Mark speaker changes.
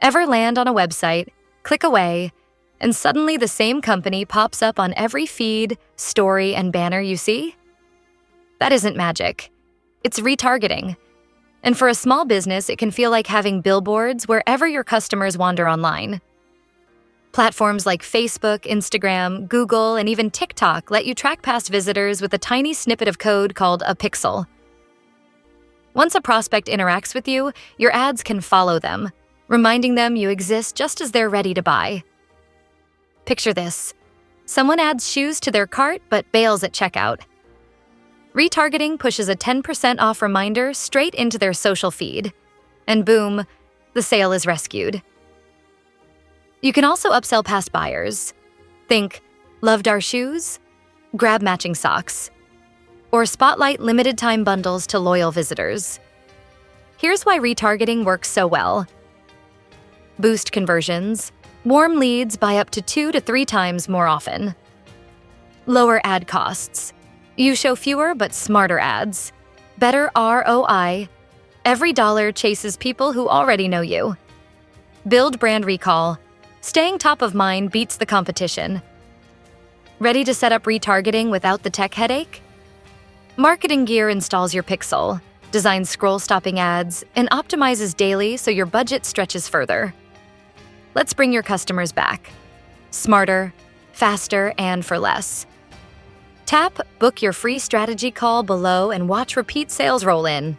Speaker 1: Ever land on a website, click away, and suddenly the same company pops up on every feed, story, and banner you see? That isn't magic. It's retargeting. And for a small business, it can feel like having billboards wherever your customers wander online. Platforms like Facebook, Instagram, Google, and even TikTok let you track past visitors with a tiny snippet of code called a pixel. Once a prospect interacts with you, your ads can follow them, reminding them you exist just as they're ready to buy. Picture this. Someone adds shoes to their cart but bails at checkout. Retargeting pushes a 10% off reminder straight into their social feed. And boom, the sale is rescued. You can also upsell past buyers. Think, loved our shoes? Grab matching socks. Or spotlight limited-time bundles to loyal visitors. Here's why retargeting works so well. Boost conversions. Warm leads by up to 2 to 3 times more often. Lower ad costs. You show fewer but smarter ads. Better ROI. Every dollar chases people who already know you. Build brand recall. Staying top of mind beats the competition. Ready to set up retargeting without the tech headache? MarketinGear installs your pixel, designs scroll-stopping ads, and optimizes daily so your budget stretches further. Let's bring your customers back. Smarter, faster, and for less. Tap Book your free strategy call below and watch repeat sales roll in.